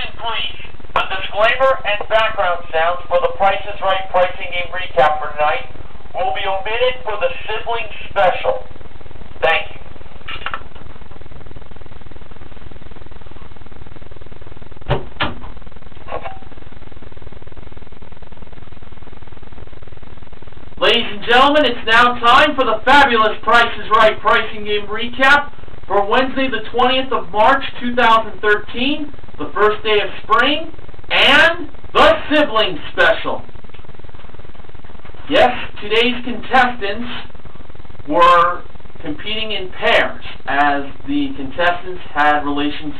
Attention please. The disclaimer and background sounds for the Price is Right pricing game recap for tonight will be omitted for the sibling special. Thank you. Ladies and gentlemen, it's now time for the fabulous Price is Right pricing game recap for Wednesday the 20th of March 2013, the first day of spring, and the sibling special. Yes, today's contestants were competing in pairs, as the contestants had relations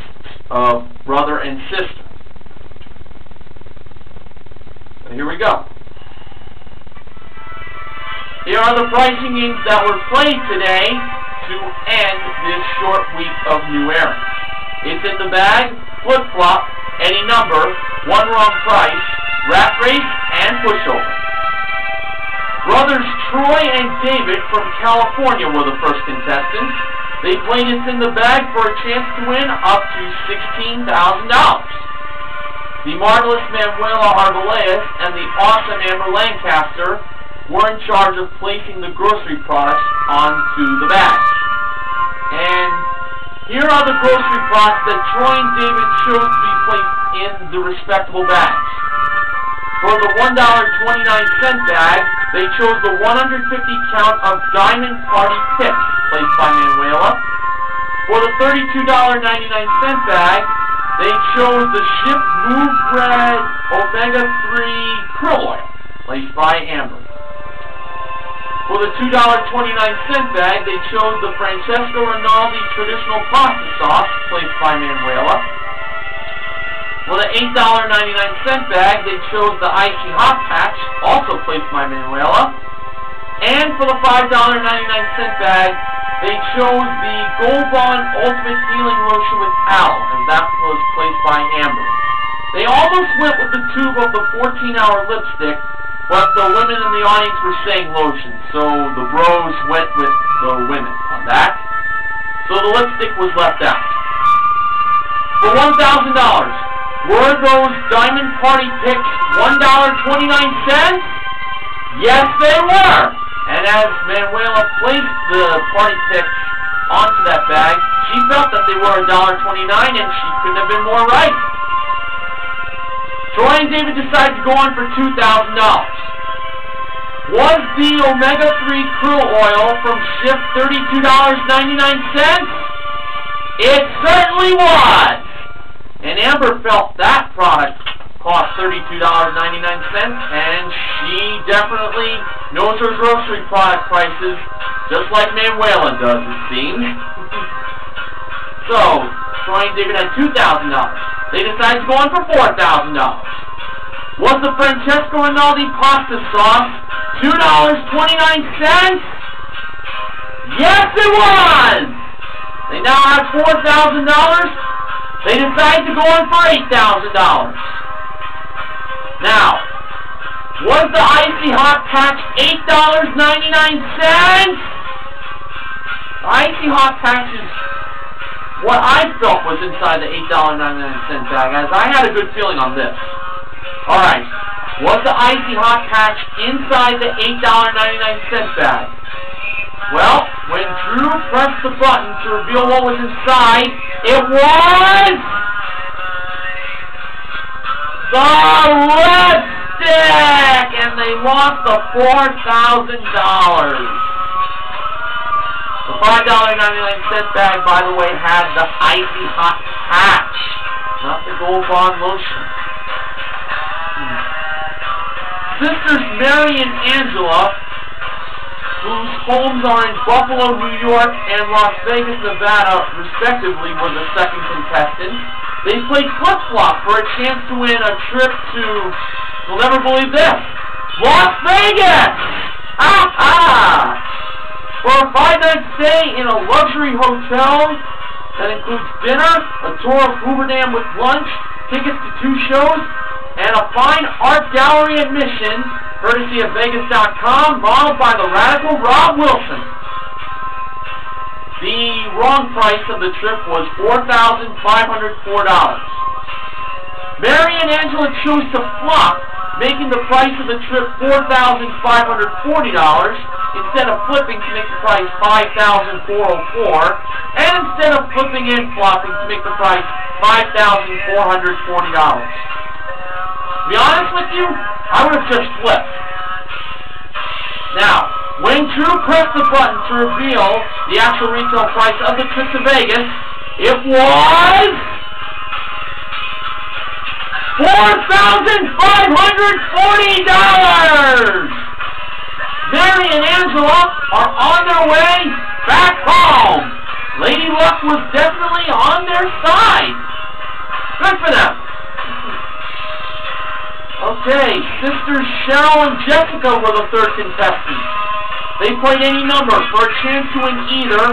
of brother and sister. So here we go. Here are the pricing games that were played today to end this short week of new errands. It's in the bag, flip-flop, any number, one wrong price, rat race, and pushover. Brothers Troy and David from California were the first contestants. They played It's in the Bag for a chance to win up to $16,000. The marvelous Manuela Arbelayas and the awesome Amber Lancaster were in charge of placing the grocery products onto the bags. And here are the grocery products that Troy and David chose to be placed in the respectable bags. For the $1.29 bag, they chose the 150 count of Diamond Party Picks, placed by Manuela. For the $32.99 bag, they chose the Ship Move Bread Omega-3 Krill Oil, placed by Amber. For the $2.29 bag, they chose the Francesco Rinaldi Traditional Pasta Sauce, placed by Manuela. For the $8.99 bag, they chose the Icy Hot Patch, also placed by Manuela. And for the $5.99 bag, they chose the Gold Bond Ultimate Healing Lotion with Aloe, and that was placed by Amber. They almost went with the tube of the 14-hour lipstick, but the women in the audience were saying lotion, so the bros went with the women on that. So the lipstick was left out. For $1,000, were those Diamond Party Picks $1.29? Yes, they were! And as Manuela placed the party picks onto that bag, she felt that they were $1.29, and she couldn't have been more right. Troy and David decided to go on for $2,000. Was the Omega-3 Krill Oil from Ship $32.99? It certainly was! And Amber felt that product cost $32.99, and she definitely knows her grocery product prices, just like Manuela does, it seems. So, Troy and David had $2,000. They decided to go on for $4,000. Was the Francesco Rinaldi Pasta Sauce $2.29? Yes, it was! They now have $4,000. They decided to go on for $8,000. Now, was the Icy Hot Patch $8.99? The Icy Hot Patch is what I felt was inside the $8.99 bag, as I had a good feeling on this. Alright, was the Icy Hot Patch inside the $8.99 bag? Well, when Drew pressed the button to reveal what was inside, it was the lipstick! And they lost the $4,000. The $5.99 bag, by the way, had the Icy Hot Patch, not the Gold Bond Lotion. Sisters Mary and Angela, whose homes are in Buffalo, New York, and Las Vegas, Nevada, respectively, were the second contestants. They played flip-flop for a chance to win a trip to, you'll never believe this, Las Vegas! Ha-ha! For a 5-night stay in a luxury hotel that includes dinner, a tour of Hoover Dam with lunch, tickets to 2 shows, and a fine art gallery admission, courtesy of Vegas.com, modeled by the radical Rob Wilson. The wrong price of the trip was $4,504. Mary and Angela chose to flop, making the price of the trip $4,540 instead of flipping to make the price $5,404, and instead of flipping and flopping to make the price $5,440. To be honest with you, I would have just flipped. Now, when Drew pressed the button to reveal the actual retail price of the trip to Vegas, it was $4,540! Mary and Angela are on their way back home. Lady Luck was definitely on their side. Good for them. Okay, sisters Cheryl and Jessica were the third contestants. They played any number for a chance to win either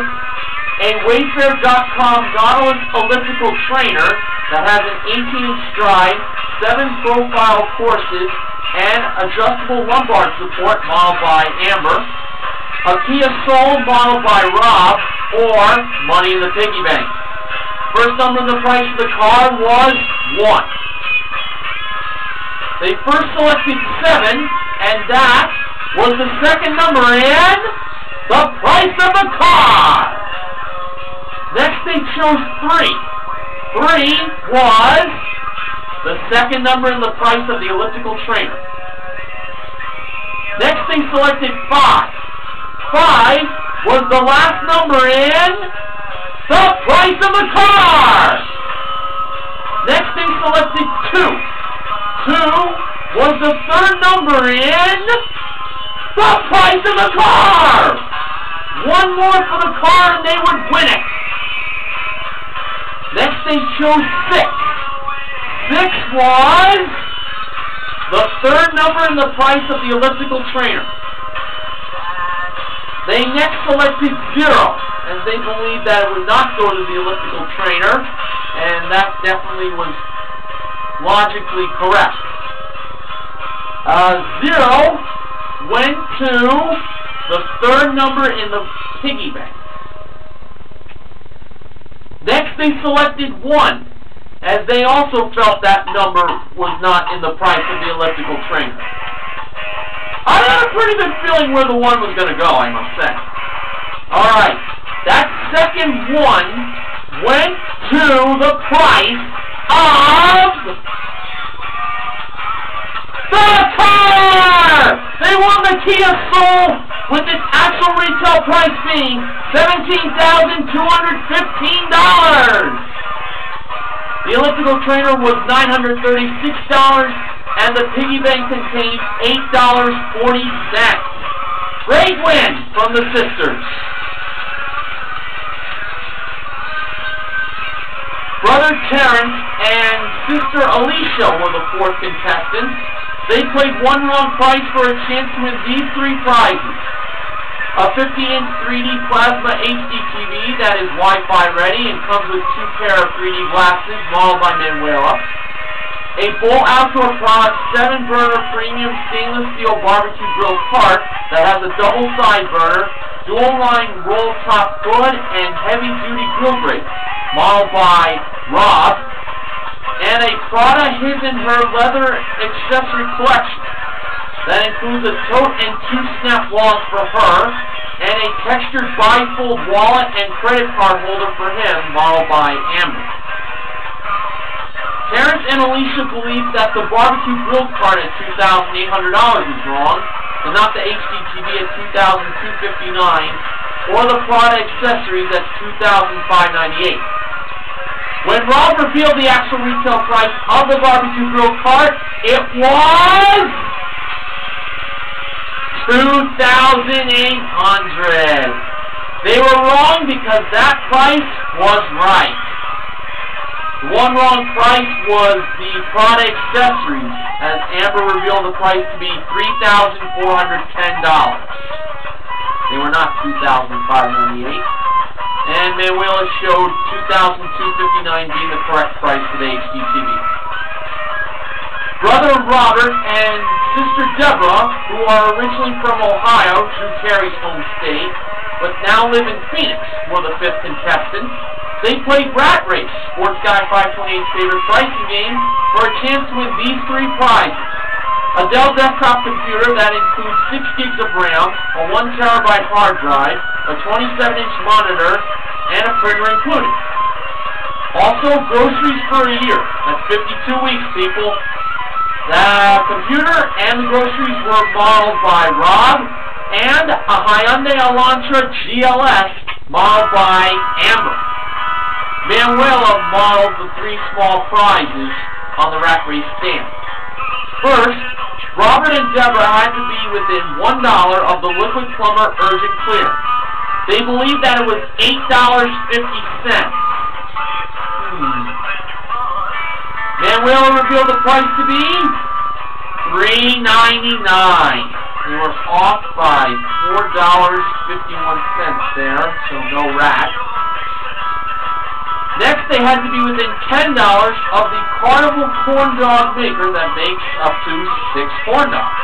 a Wayfair.com Nautilus elliptical trainer that has an 18-inch stride, 7 profile courses, and adjustable Lombard support modeled by Amber, a Kia Soul modeled by Rob, or money in the piggy bank. First number in the price of the car was 1. They first selected 7, and that was the second number in the price of the car. Next they chose 3. 3 was the second number in the price of the elliptical trainer. Next they selected 5. 5 was the last number in the price of the car. Next they selected 2. 2 was the third number in the price of the car. One more for the car and they would win it. Next they chose 6. 6 was the third number in the price of the elliptical trainer. They next selected 0, as they believed that it would not go to the elliptical trainer, and that definitely was logically correct. 0 went to the third number in the piggy bank. Next they selected 1, as they also felt that number was not in the price of the elliptical trainer. I had a pretty good feeling where the 1 was going to go, I must say. Alright, that second 1 went to the price of the car! They won the Kia Soul with its actual retail price being $17,215. The elliptical trainer was $936, and the piggy bank contained $8.40. Great win from the sisters. Brother Terrence and sister Alicia were the fourth contestants. They played one wrong price for a chance to win these 3 prizes. A 50-inch 3D plasma HD TV that is Wi-Fi ready and comes with 2 pair of 3D glasses modeled by Manuela. A Bowl Outdoor Products 7-burner premium stainless steel barbecue grill cart that has a double side burner, dual-line roll-top hood, and heavy-duty grill grate modeled by Rob. And a Prada His and Her leather accessory collection that includes a tote and 2 snap wallets for her, and a textured bifold wallet and credit card holder for him, modeled by Amber. Terrence and Alicia believed that the barbecue grill cart at $2,800 was wrong, and not the HDTV at $2,259, or the Prada accessories at $2,598. When Rob revealed the actual retail price of the barbecue grill cart, it was $2,800. They were wrong because that price was right. The one wrong price was the Prada accessories, as Amber revealed the price to be $3,410. They were not $2,598. And Manuela showed $2,259 being the correct price for the HDTV. Brother Robert and sister Deborah, who are originally from Ohio, Drew Carey's home state, but now live in Phoenix, were the 5th contestants. They played Rat Race, Sports Guy 528's favorite pricing game, for a chance to win these 3 prizes. A Dell desktop computer that includes 6 gigs of RAM, a 1 terabyte hard drive, a 27-inch monitor, and a printer included. Also, groceries for a year. That's 52 weeks, people. The computer and the groceries were modeled by Rob, and a Hyundai Elantra GLS modeled by Amber. Manuela modeled the 3 small prizes on the Rat Race stand. First, Robert and Deborah had to be within $1 of the Liquid Plumber Urgent Clear. They believed that it was $8.50. Manuela revealed the price to be $3.99. They were off by $4.51 there, so no rat. Next, they had to be within $10 of the Carnival corn dog maker that makes up to 6 corn dogs.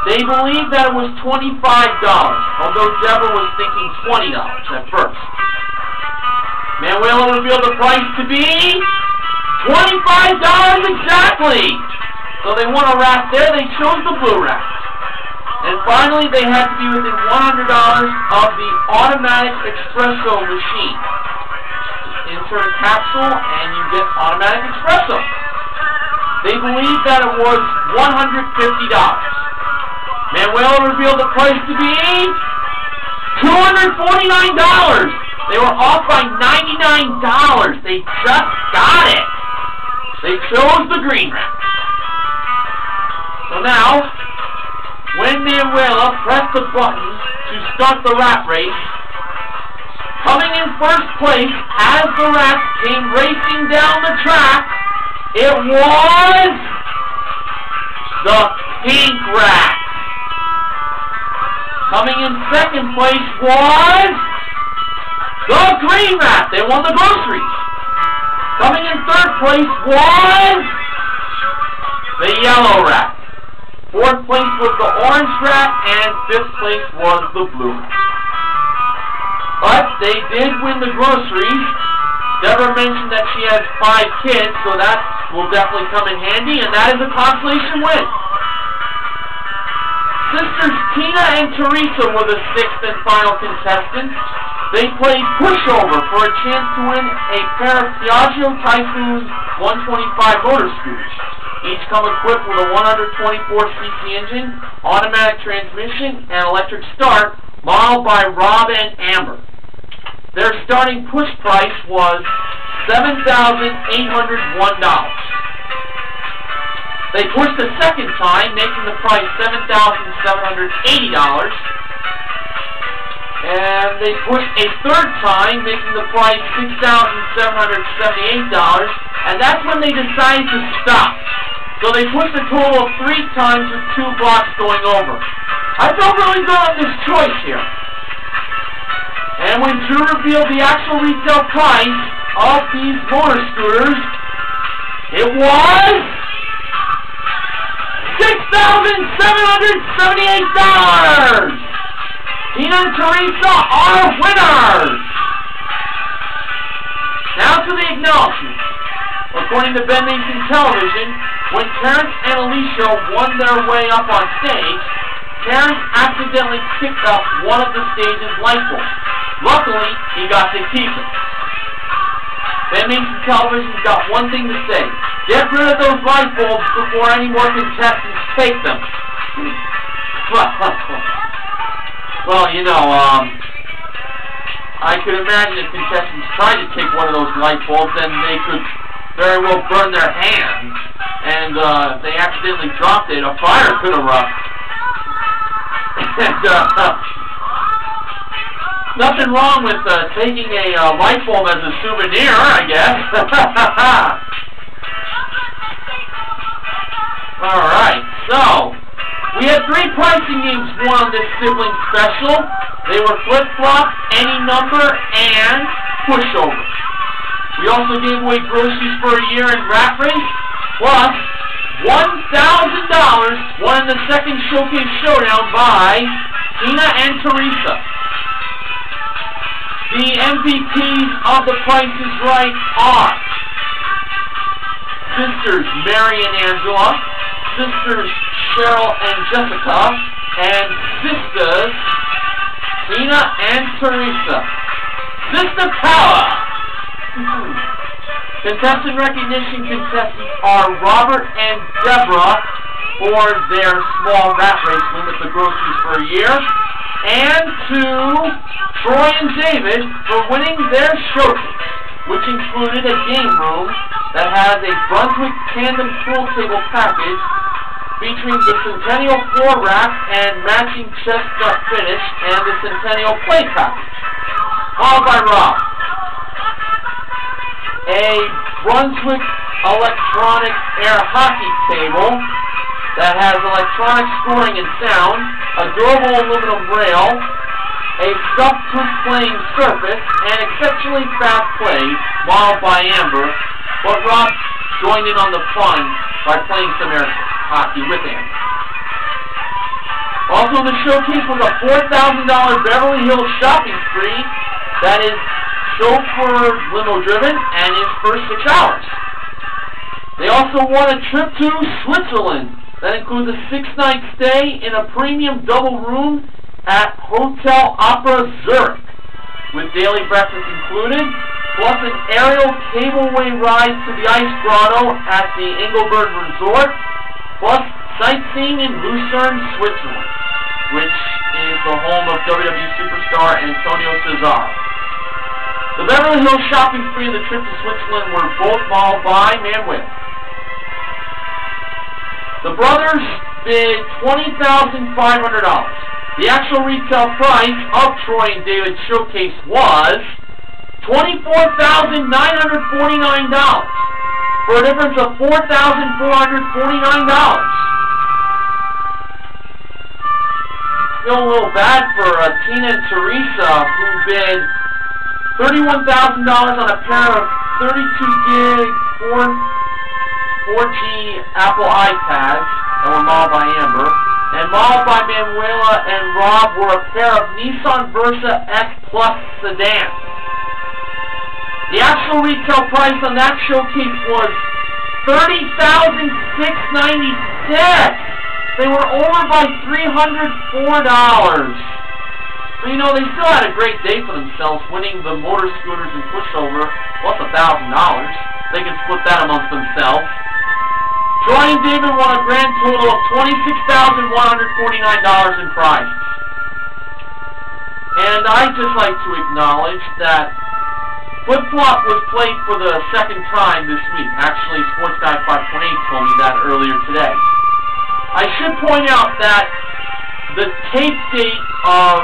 They believed that it was $25, although Deborah was thinking $20 at first. Manuela revealed the price to be $25 exactly! So they won a rat there, they chose the blue rat. And finally, they had to be within $100 of the automatic espresso machine. Insert a capsule and you get automatic espresso. They believed that it was $150. Manuela revealed the price to be $249. They were off by $99. They just got it. They chose the green rat. So now, when Manuela pressed the button to start the rat race, coming in first place as the rats came racing down the track, it was the pink rat. Coming in second place was the green rat. They won the groceries. Coming in third place was the yellow rat. Fourth place was the orange rat, and fifth place was the blue rat. But they did win the groceries. Deborah mentioned that she has 5 kids, so that will definitely come in handy, and that is a consolation win. Sisters Tina and Teresa were the 6th and final contestants. They played pushover for a chance to win a pair of Piaggio Typhoon 125 motor scooters. Each come equipped with a 124cc engine, automatic transmission, and electric start, modeled by Rob and Amber. Their starting push price was $7,801. They pushed a second time, making the price $7,780. And they pushed a third time, making the price $6,778. And that's when they decided to stop. So they pushed a total of 3 times with 2 blocks going over. I felt really good on this choice here. And when Drew revealed the actual retail price of these motor scooters, it was $6,778! Tina and Teresa are winners! Now to the acknowledgments. According to Ben Mason Television, when Terrence and Alicia won their way up on stage, Terrence accidentally picked up one of the stage's light bulbs. Luckily, he got to keep it. Ben Mason Television's got one thing to say. Get rid of those light bulbs before any more contestants take them. Well, you know, I could imagine if contestants tried to take one of those light bulbs, then they could very well burn their hands. And if they accidentally dropped it, a fire could erupt. And, nothing wrong with taking a light bulb as a souvenir, I guess. Alright, so we had 3 pricing games won on this sibling special. They were flip-flop, any number, and pushover. We also gave away groceries for a year in Rat Race, plus $1,000 won in the second Showcase Showdown by Tina and Teresa. The MVPs of The Price is Right are sisters Mary and Angela, sisters Cheryl and Jessica, and sisters Tina and Teresa. Sister Power! Contestant recognition contestants are Robert and Deborah for their small rat race win with the groceries for a year, and to Troy and David for winning their showcase, which included a game room that has a Brunswick tandem pool table package featuring the Centennial floor rack and matching chestnut finish and the Centennial play package. Followed by Rob. A Brunswick electronic air hockey table that has electronic scoring and sound, a durable aluminum rail, a scuff-proof playing surface, and exceptionally fast play, modeled by Amber, but Rob joined in on the fun by playing some air hockey with Amber. Also in the showcase was a $4,000 Beverly Hills shopping spree that is chauffeur limo driven and is for 6 hours. They also won a trip to Switzerland that includes a 6-night stay in a premium double room at Hotel Opera Zurich, with daily breakfast included, plus an aerial cableway ride to the Ice Grotto at the Engelberg Resort, plus sightseeing in Lucerne, Switzerland, which is the home of WWE superstar Antonio Cesaro. The Beverly Hills shopping spree and the trip to Switzerland were both modeled by Manuel. The brothers bid $20,500. The actual retail price of Troy and David's showcase was $24,949, for a difference of $4,449. Feel a little bad for Tina and Teresa, who bid $31,000 on a pair of 32-gig 4G Apple iPads that were modeled by Amber, and modeled by Manuela and Rob were a pair of Nissan Versa S Plus sedans. The actual retail price on that showcase was $30,696. They were over by $304. So, you know, they still had a great day for themselves, winning the motor scooters and pushover, plus $1,000. They can split that amongst themselves. Troy and David won a grand total of $26,149 in prizes. And I'd just like to acknowledge that Flip-Flop was played for the second time this week. Actually, Sports Guy 528 told me that earlier today. I should point out that the tape date of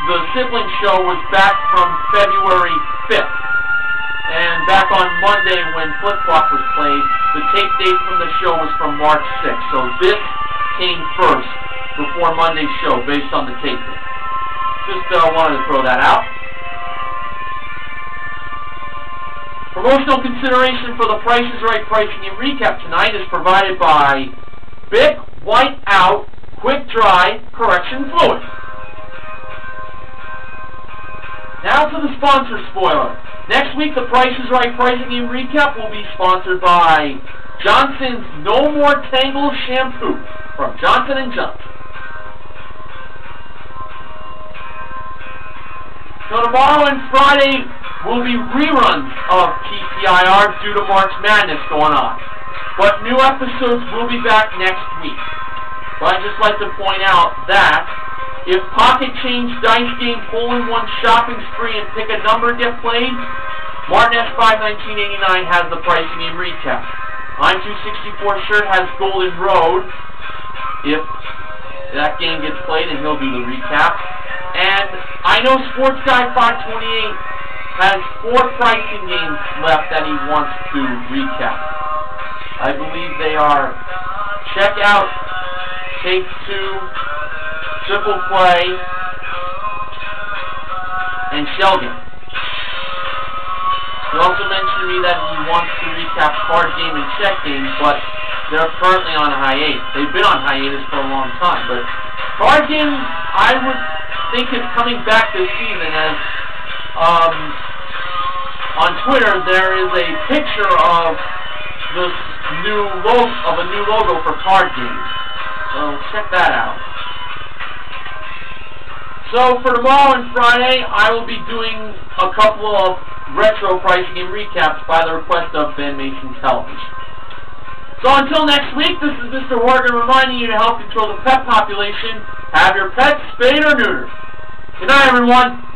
the sibling show was back from February 5th. And back on Monday when Flip-Flop was played, the tape date from the show was from March 6th. So this came first before Monday's show based on the tape date. Just wanted to throw that out. Promotional consideration for the Price is Right pricing and recap tonight is provided by Bic Wite-Out Quick Dry Correction Fluid. Now to the sponsor spoiler. Next week, the Price is Right pricing and recap will be sponsored by Johnson's No More Tangle Shampoo from Johnson & Johnson. So tomorrow and Friday will be reruns of TPIR due to March Madness going on. But new episodes will be back next week. But I'd just like to point out that if Pocket Change Dice Game Hole-in-One Shopping Spree and Pick a Number get played, Martin S5-1989 has the pricing and recap. I'm 264 Shirt has Golden Road, if that game gets played, and he'll do the recap. And I know Sports Guy 528 has 4 pricing games left that he wants to recap. I believe they are Check Out, Take 2, Triple Play, and Shell Game. He also mentioned to me that he wants to recap Card Game and Check Game, but they're currently on hiatus. They've been on hiatus for a long time, but Card Game, I would think, is coming back this season, as on Twitter, there is a picture of this new logo for card games. So check that out. So for tomorrow and Friday, I will be doing a couple of retro pricing and recaps by the request of Ben Mason Television. So until next week, this is Mr. Horgan reminding you to help control the pet population. Have your pets spayed or neutered. Good night, everyone.